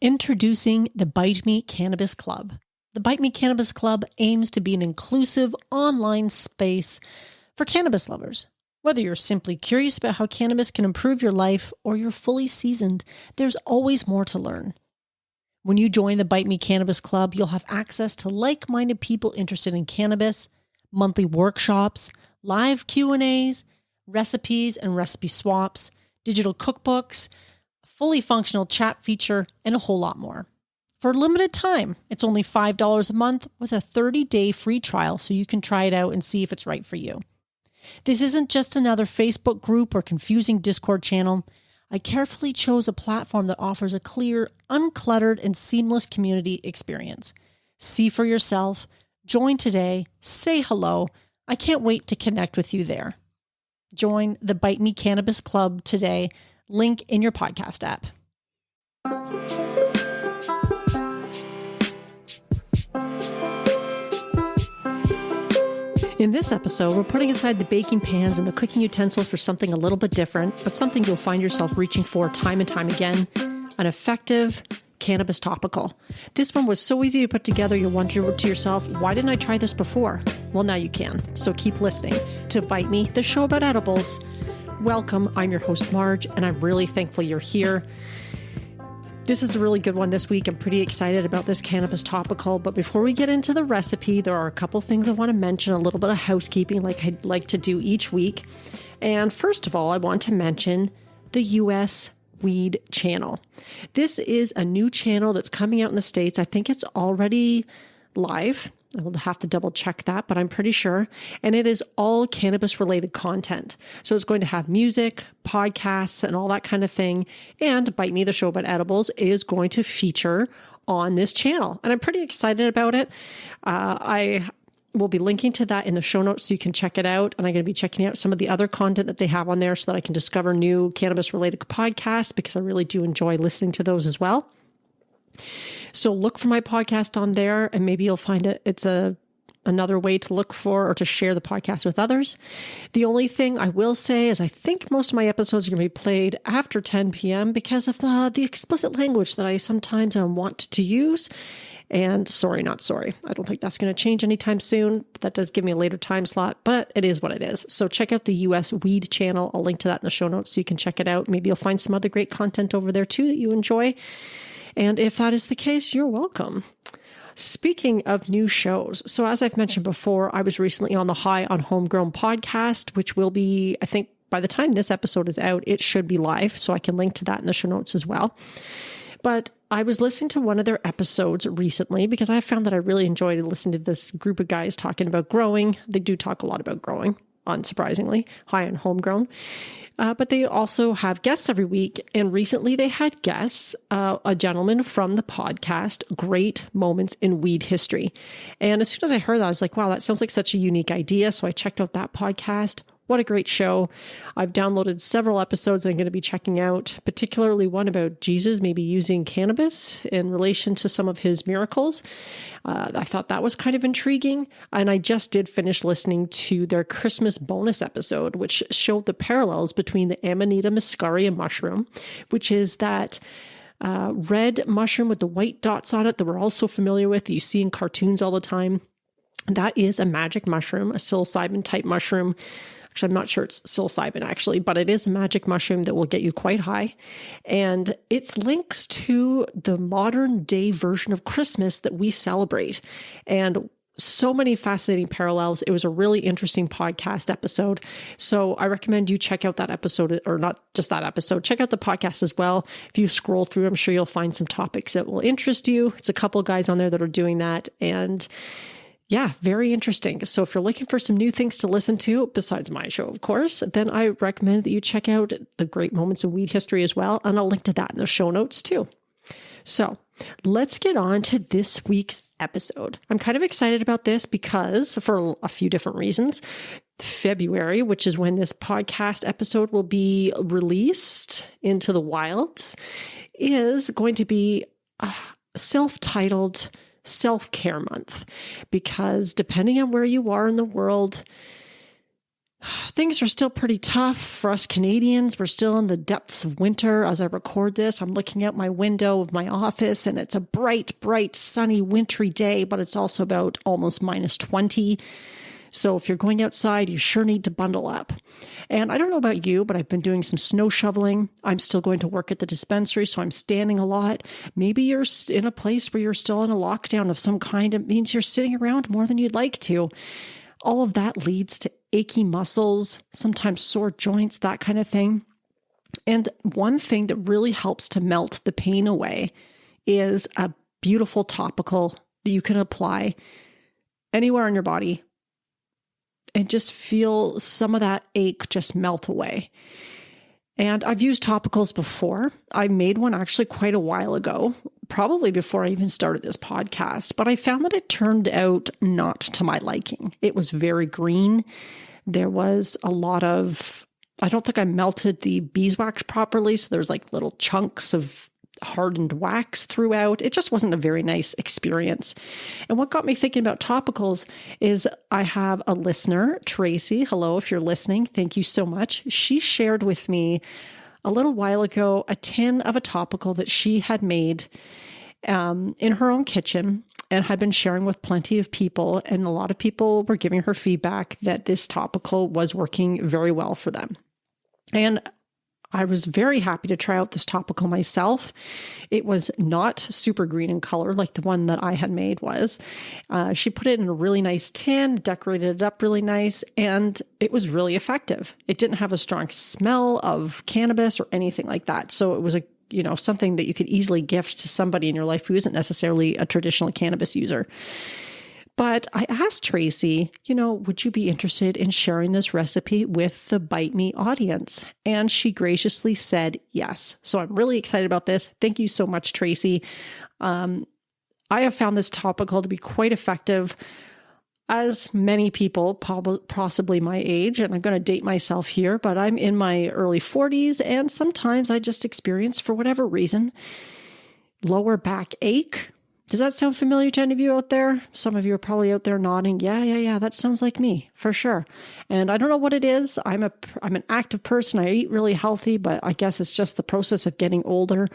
Introducing the Bite Me Cannabis Club. The Bite Me Cannabis Club aims to be an inclusive online space for cannabis lovers. Whether you're simply curious about how cannabis can improve your life or you're fully seasoned, there's always more to learn. When you join the Bite Me Cannabis Club, you'll have access to like-minded people interested in cannabis, monthly workshops, live Q&As, recipes and recipe swaps, digital cookbooks, fully functional chat feature, and a whole lot more. For a limited time, it's only $5 a month with a 30-day free trial so you can try it out and see if it's right for you. This isn't just another Facebook group or confusing Discord channel. I carefully chose a platform that offers a clear, uncluttered, and seamless community experience. See for yourself, join today, say hello. I can't wait to connect with you there. Join the Bite Me Cannabis Club today. Link in your podcast app. In this episode, we're putting aside the baking pans and the cooking utensils for something a little bit different, but something you'll find yourself reaching for time and time again, an effective cannabis topical. This one was so easy to put together, you'll wonder to yourself, why didn't I try this before? Well, now you can. So keep listening to Bite Me, the show about edibles. Welcome, I'm your host, Marge, and I'm really thankful you're here. This is a really good one this week. I'm pretty excited about this cannabis topical, but before we get into the recipe, there are a couple things I want to mention, a little bit of housekeeping like I'd like to do each week. And first of all, I want to mention the US Weed channel. This is a new channel that's coming out in the States. I think it's already live. I will have to double check that, but I'm pretty sure. And it is all cannabis related content. So it's going to have music, podcasts, and all that kind of thing. And Bite Me, the show about edibles, is going to feature on this channel. And I'm pretty excited about it. I will be linking to that in the show notes so you can check it out. And I'm going to be checking out some of the other content that they have on there so that I can discover new cannabis related podcasts because I really do enjoy listening to those as well. So look for my podcast on there and maybe you'll find it's another way to look for or to share the podcast with others. The only thing I will say is I think most of my episodes are going to be played after 10 p.m. because of the explicit language that I sometimes want to use. And not sorry. I don't think that's going to change anytime soon. That does give me a later time slot, but it is what it is. So check out the US Weed channel. I'll link to that in the show notes so you can check it out. Maybe you'll find some other great content over there too that you enjoy. And if that is the case, you're welcome. Speaking of new shows, so as I've mentioned before, I was recently on the High on Homegrown podcast, which will be, I think by the time this episode is out, it should be live. So I can link to that in the show notes as well. But I was listening to one of their episodes recently because I found that I really enjoyed listening to this group of guys talking about growing. They do talk a lot about growing, unsurprisingly, High on Homegrown. But they also have guests every week. And recently they had guests, a gentleman from the podcast, Great Moments in Weed History. And as soon as I heard that, I was like, wow, that sounds like such a unique idea. So I checked out that podcast. What a great show. I've downloaded several episodes I'm going to be checking out, particularly one about Jesus maybe using cannabis in relation to some of his miracles. I thought that was kind of intriguing. And I just did finish listening to their Christmas bonus episode, which showed the parallels between the Amanita muscaria mushroom, which is that red mushroom with the white dots on it that we're all so familiar with, that you see in cartoons all the time. That is a magic mushroom, a psilocybin type mushroom. Actually, I'm not sure it's psilocybin actually, but it is a magic mushroom that will get you quite high. And it's links to the modern day version of Christmas that we celebrate. And so many fascinating parallels. It was a really interesting podcast episode. So I recommend you check out that episode, or not just that episode, check out the podcast as well. If you scroll through, I'm sure you'll find some topics that will interest you. It's a couple of guys on there that are doing that. And yeah, very interesting. So if you're looking for some new things to listen to, besides my show, of course, then I recommend that you check out the Great Moments in Weed History as well. And I'll link to that in the show notes too. So let's get on to this week's episode. I'm kind of excited about this because for a few different reasons. February, which is when this podcast episode will be released into the wilds, is going to be self-titled self-care month, because depending on where you are in the world, Things are still pretty tough for us Canadians. We're still in the depths of winter as I record this. I'm looking out my window of my office and it's a bright, sunny, wintry day, but it's also about almost minus 20. So if you're going outside, you sure need to bundle up. And I don't know about you, but I've been doing some snow shoveling. I'm still going to work at the dispensary, so I'm standing a lot. Maybe you're in a place where you're still in a lockdown of some kind. It means you're sitting around more than you'd like to. All of that leads to achy muscles, sometimes sore joints, that kind of thing. And one thing that really helps to melt the pain away is a beautiful topical that you can apply anywhere on your body and just feel some of that ache just melt away. And I've used topicals before. I made one actually quite a while ago, probably before I even started this podcast, but I found that it turned out not to my liking. It was very green. There was a lot of, I don't think I melted the beeswax properly, so there's like little chunks of hardened wax throughout. It just wasn't a very nice experience. And what got me thinking about topicals is I have a listener, Tracy. Hello, if you're listening. Thank you so much. She shared with me a little while ago a tin of a topical that she had made in her own kitchen and had been sharing with plenty of people. And a lot of people were giving her feedback that this topical was working very well for them. And I was very happy to try out this topical myself. It was not super green in color like the one that I had made was. She put it in a really nice tin, decorated it up really nice, and it was really effective. It didn't have a strong smell of cannabis or anything like that. So it was something that you could easily gift to somebody in your life who isn't necessarily a traditional cannabis user. But I asked Tracy, would you be interested in sharing this recipe with the Bite Me audience? And she graciously said yes. So I'm really excited about this. Thank you so much, Tracy. I have found this topical to be quite effective, as many people, possibly my age, and I'm going to date myself here, but I'm in my early 40s, and sometimes I just experience, for whatever reason, lower back ache. Does that sound familiar to any of you out there? Some of you are probably out there nodding. Yeah, that sounds like me, for sure. And I don't know what it is. I'm an active person. I eat really healthy, but I guess it's just the process of getting older.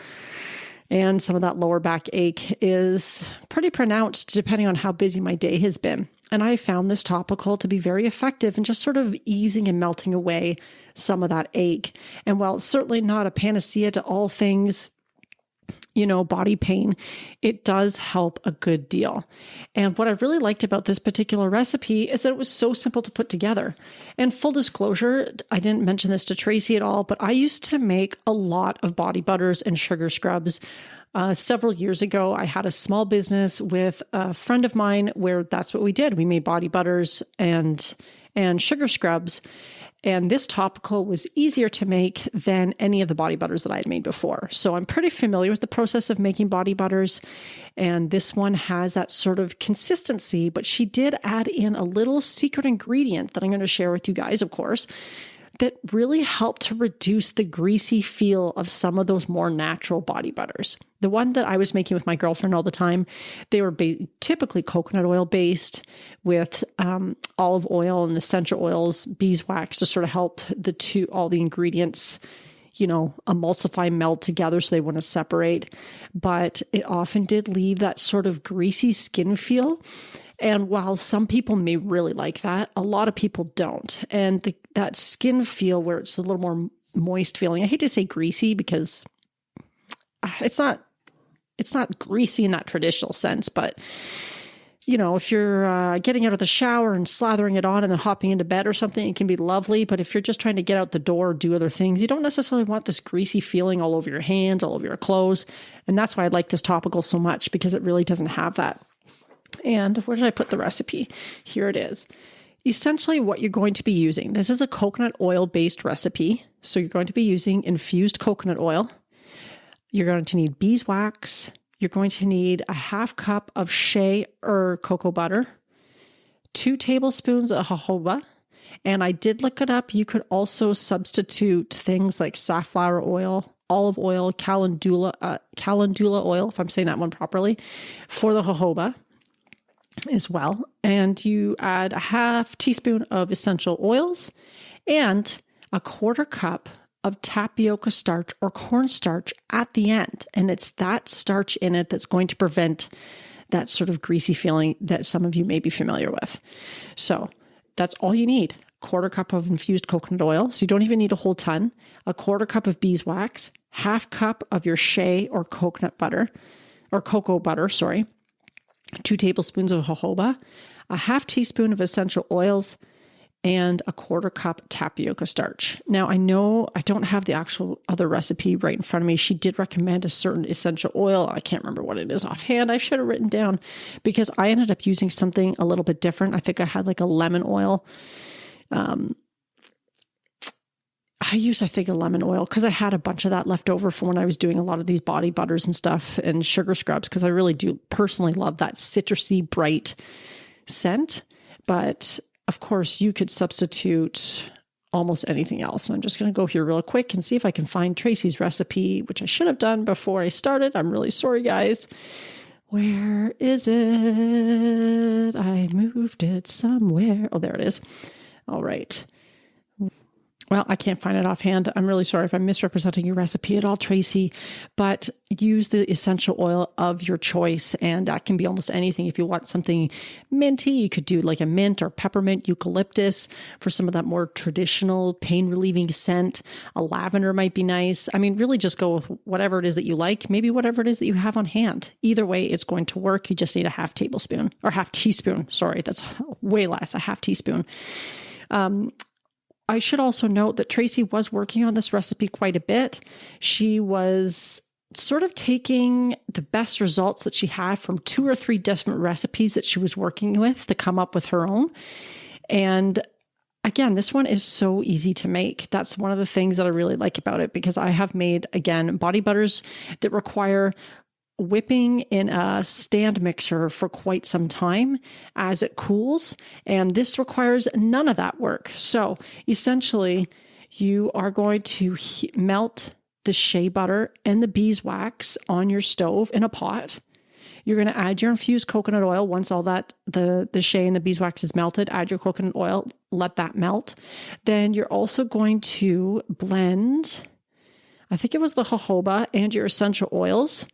And some of that lower back ache is pretty pronounced depending on how busy my day has been. And I found this topical to be very effective in just sort of easing and melting away some of that ache. And while it's certainly not a panacea to all things, body pain, it does help a good deal. And what I really liked about this particular recipe is that it was so simple to put together. And full disclosure, I didn't mention this to Tracy at all, but I used to make a lot of body butters and sugar scrubs. Several years ago, I had a small business with a friend of mine where that's what we did. We made body butters and sugar scrubs. And this topical was easier to make than any of the body butters that I had made before. So I'm pretty familiar with the process of making body butters. And this one has that sort of consistency, but she did add in a little secret ingredient that I'm going to share with you guys, of course, that really helped to reduce the greasy feel of some of those more natural body butters. The one that I was making with my girlfriend all the time, they were typically coconut oil based with olive oil and essential oils, beeswax to sort of help all the ingredients, emulsify, meld together so they wouldn't separate. But it often did leave that sort of greasy skin feel. And while some people may really like that, a lot of people don't. And that skin feel where it's a little more moist feeling, I hate to say greasy because it's not greasy in that traditional sense, but if you're getting out of the shower and slathering it on and then hopping into bed or something, it can be lovely. But if you're just trying to get out the door or do other things, you don't necessarily want this greasy feeling all over your hands, all over your clothes. And that's why I like this topical so much, because it really doesn't have that. And where did I put the recipe? Here it is. Essentially what you're going to be using, this is a coconut oil based recipe. So you're going to be using infused coconut oil. You're going to need beeswax. You're going to need a half cup of shea or cocoa butter, 2 tablespoons of jojoba. And I did look it up. You could also substitute things like safflower oil, olive oil, calendula oil, if I'm saying that one properly, for the jojoba as well. And you add a half teaspoon of essential oils and a quarter cup of tapioca starch or cornstarch at the end. And it's that starch in it that's going to prevent that sort of greasy feeling that some of you may be familiar with. So that's all you need. Quarter cup of infused coconut oil. So you don't even need a whole ton. A quarter cup of beeswax, half cup of your shea or coconut butter, or cocoa butter, 2 tablespoons of jojoba, a half teaspoon of essential oils, and a quarter cup tapioca starch. Now, I know I don't have the actual other recipe right in front of me. She did recommend a certain essential oil. I can't remember what it is offhand. I should have written down because I ended up using something a little bit different. I think I had like a lemon oil. I think a lemon oil because I had a bunch of that left over from when I was doing a lot of these body butters and stuff and sugar scrubs, because I really do personally love that citrusy, bright scent. But of course, you could substitute almost anything else. And I'm just going to go here real quick and see if I can find Tracy's recipe, which I should have done before I started. I'm really sorry, guys. Where is it? I moved it somewhere. Oh, there it is. All right. Well, I can't find it offhand. I'm really sorry if I'm misrepresenting your recipe at all, Tracy, but use the essential oil of your choice. And that can be almost anything. If you want something minty, you could do like a mint or peppermint, eucalyptus for some of that more traditional pain relieving scent. A lavender might be nice. I mean, really just go with whatever it is that you like, maybe whatever it is that you have on hand. Either way, it's going to work. You just need a half teaspoon. Sorry, that's way less, a half teaspoon. I should also note that Tracy was working on this recipe quite a bit. She was sort of taking the best results that she had from 2 or 3 different recipes that she was working with to come up with her own. And again, this one is so easy to make. That's one of the things that I really like about it, because I have made, again, body butters that require whipping in a stand mixer for quite some time as it cools. And this requires none of that work. So essentially, you are going to melt the shea butter and the beeswax on your stove in a pot. You're going to add your infused coconut oil. Once all that, the shea and the beeswax is melted, add your coconut oil, let that melt. Then you're also going to blend, I think it was the jojoba and your essential oils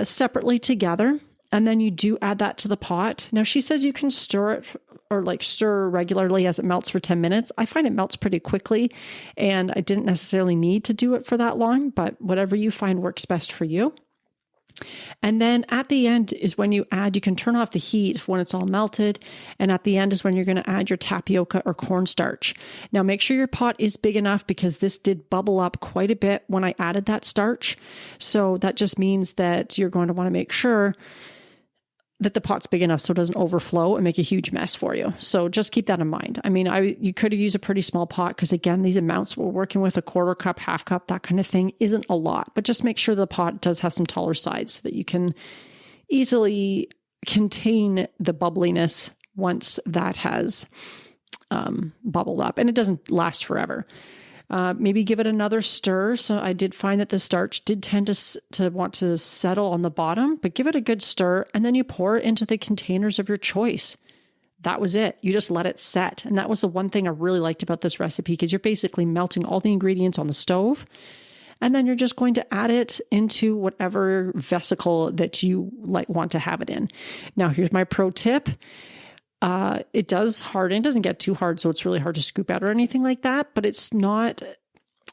separately together. And then you do add that to the pot. Now she says you can stir it or stir regularly as it melts for 10 minutes. I find it melts pretty quickly, and I didn't necessarily need to do it for that long, but whatever you find works best for you. And then at the end is when you can turn off the heat when it's all melted. And at the end is when you're going to add your tapioca or cornstarch. Now make sure your pot is big enough, because this did bubble up quite a bit when I added that starch. So that just means that you're going to want to make sure that the pot's big enough so it doesn't overflow and make a huge mess for you. So just keep that in mind. I mean, you could have used a pretty small pot, because again, these amounts we're working with, a quarter cup, half cup, that kind of thing, isn't a lot, but just make sure the pot does have some taller sides so that you can easily contain the bubbliness once that has bubbled up, and it doesn't last forever. Maybe give it another stir. So I did find that the starch did tend to want to settle on the bottom, but give it a good stir, and then you pour it into the containers of your choice. That was it. You just let it set. And that was the one thing I really liked about this recipe, because you're basically melting all the ingredients on the stove, and then you're just going to add it into whatever vesicle that you want to have it in. Now, here's my pro tip. It does harden. It doesn't get too hard, so it's really hard to scoop out or anything like that, but it's not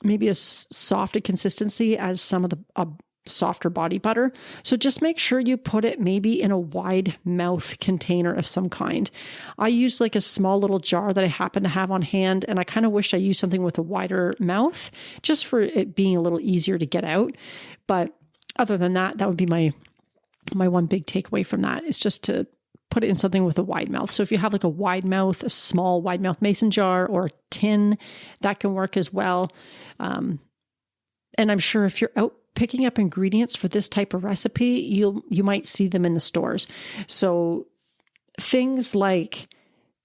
maybe as soft a consistency as some of the softer body butter. So just make sure you put it maybe in a wide mouth container of some kind. I use a small little jar that I happen to have on hand, and I kind of wish I used something with a wider mouth just for it being a little easier to get out. But other than that, that would be my one big takeaway from that, is just to put it in something with a wide mouth. So if you have a wide mouth, a small wide mouth mason jar or a tin, that can work as well. And I'm sure if you're out picking up ingredients for this type of recipe, you might see them in the stores. So things like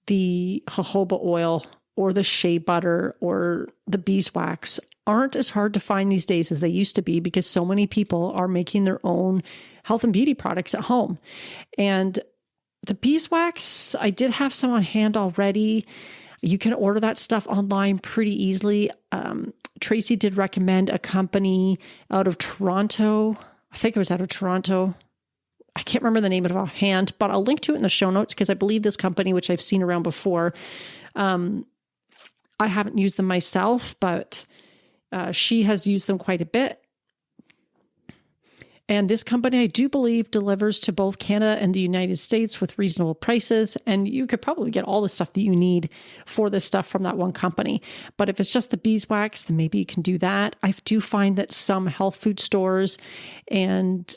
the jojoba oil or the shea butter or the beeswax aren't as hard to find these days as they used to be, because so many people are making their own health and beauty products at home. And the beeswax, I did have some on hand already. You can order that stuff online pretty easily. Tracy did recommend a company out of Toronto. I think it was out of Toronto. I can't remember the name of it offhand, but I'll link to it in the show notes because I believe this company, which I've seen around before, I haven't used them myself, but she has used them quite a bit. And this company, I do believe, delivers to both Canada and the United States with reasonable prices. And you could probably get all the stuff that you need for this stuff from that one company. But if it's just the beeswax, then maybe you can do that. I do find that some health food stores and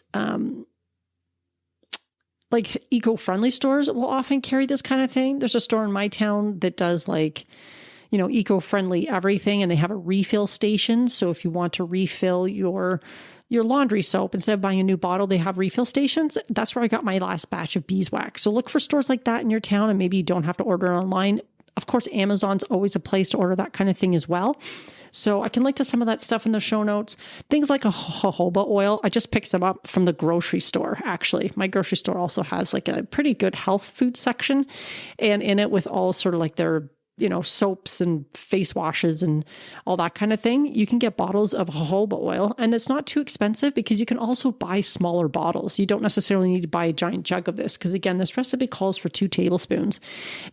like eco-friendly stores will often carry this kind of thing. There's a store in my town that does eco-friendly everything, and they have a refill station. So if you want to refill your laundry soap, instead of buying a new bottle, they have refill stations. That's where I got my last batch of beeswax. So look for stores like that in your town, and maybe you don't have to order it online. Of course, Amazon's always a place to order that kind of thing as well. So I can link to some of that stuff in the show notes. Things like a jojoba oil, I just picked them up from the grocery store, actually. My grocery store also has like a pretty good health food section, and in it with all sort of like their soaps and face washes and all that kind of thing. You can get bottles of jojoba oil, and it's not too expensive because you can also buy smaller bottles. You don't necessarily need to buy a giant jug of this because, again, this recipe calls for 2 tablespoons.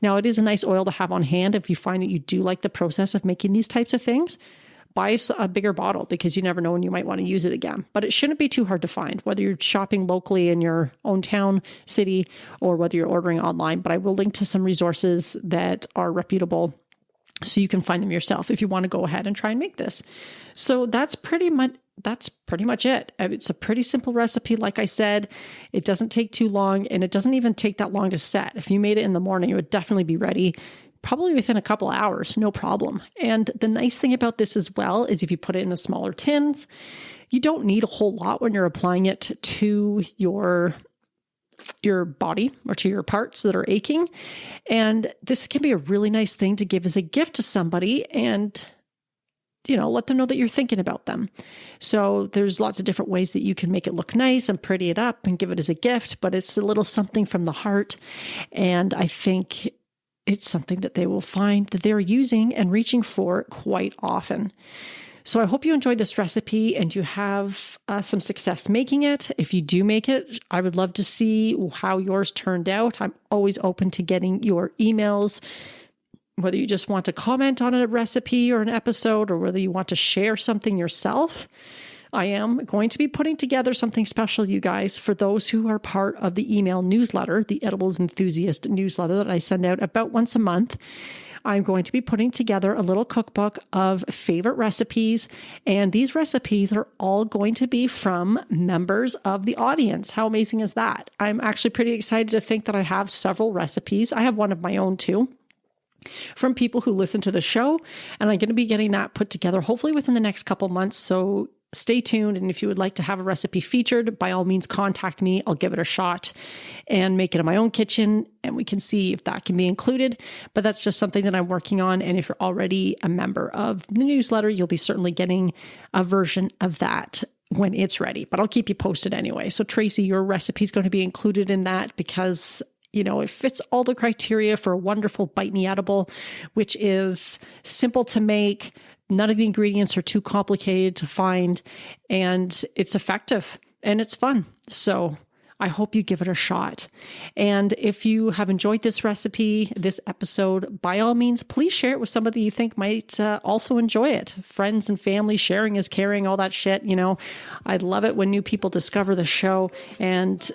Now, it is a nice oil to have on hand if you find that you do like the process of making these types of things. Buy a bigger bottle because you never know when you might want to use it again. But it shouldn't be too hard to find, whether you're shopping locally in your own town, city, or whether you're ordering online. But I will link to some resources that are reputable so you can find them yourself if you want to go ahead and try and make this. So that's pretty much it. It's a pretty simple recipe. Like I said, it doesn't take too long, and it doesn't even take that long to set. If you made it in the morning, it would definitely be ready probably within a couple hours, no problem. And the nice thing about this as well is if you put it in the smaller tins, you don't need a whole lot when you're applying it to your body or to your parts that are aching. And this can be a really nice thing to give as a gift to somebody and, let them know that you're thinking about them. So there's lots of different ways that you can make it look nice and pretty it up and give it as a gift, but it's a little something from the heart. And I think it's something that they will find that they're using and reaching for quite often. So I hope you enjoyed this recipe and you have some success making it. If you do make it, I would love to see how yours turned out. I'm always open to getting your emails, whether you just want to comment on a recipe or an episode, or whether you want to share something yourself. I am going to be putting together something special, you guys, for those who are part of the email newsletter, the Edibles Enthusiast newsletter that I send out about once a month. I'm going to be putting together a little cookbook of favorite recipes, and these recipes are all going to be from members of the audience. How amazing is that? I'm actually pretty excited to think that I have several recipes. I have one of my own too, from people who listen to the show, and I'm going to be getting that put together hopefully within the next couple months. So stay tuned. And if you would like to have a recipe featured, by all means, contact me. I'll give it a shot and make it in my own kitchen, and we can see if that can be included. But that's just something that I'm working on. And if you're already a member of the newsletter, you'll be certainly getting a version of that when it's ready. But I'll keep you posted anyway. So Tracy, your recipe is going to be included in that because it fits all the criteria for a wonderful Bite Me edible, which is simple to make. None of the ingredients are too complicated to find, and it's effective and it's fun. So I hope you give it a shot. And if you have enjoyed this recipe, this episode, by all means, please share it with somebody you think might also enjoy it. Friends and family, sharing is caring, all that shit. I love it when new people discover the show, and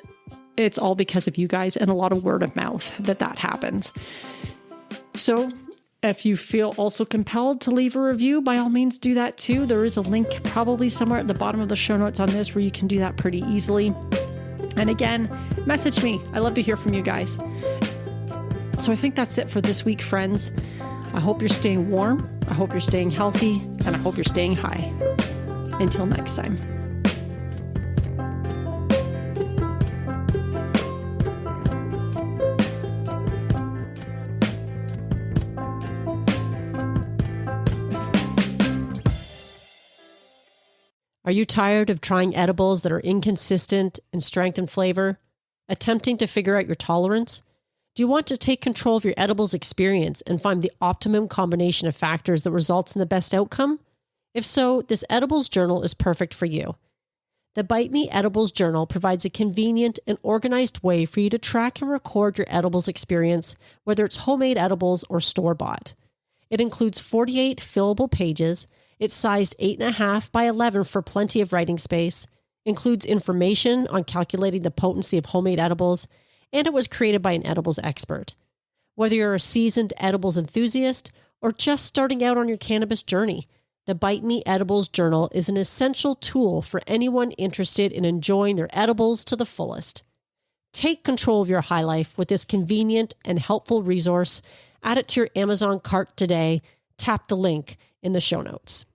it's all because of you guys and a lot of word of mouth that happens. So if you feel also compelled to leave a review, by all means do that too. There is a link probably somewhere at the bottom of the show notes on this where you can do that pretty easily. And again, message me. I love to hear from you guys. So I think that's it for this week, friends. I hope you're staying warm. I hope you're staying healthy, and I hope you're staying high. Until next time. Are you tired of trying edibles that are inconsistent in strength and flavor? Attempting to figure out your tolerance? Do you want to take control of your edibles experience and find the optimum combination of factors that results in the best outcome? If so, this edibles journal is perfect for you. The Bite Me Edibles Journal provides a convenient and organized way for you to track and record your edibles experience, whether it's homemade edibles or store-bought. It includes 48 fillable pages. It's sized 8.5 by 11 for plenty of writing space, includes information on calculating the potency of homemade edibles, and it was created by an edibles expert. Whether you're a seasoned edibles enthusiast or just starting out on your cannabis journey, the Bite Me Edibles Journal is an essential tool for anyone interested in enjoying their edibles to the fullest. Take control of your high life with this convenient and helpful resource. Add it to your Amazon cart today. Tap the link in the show notes.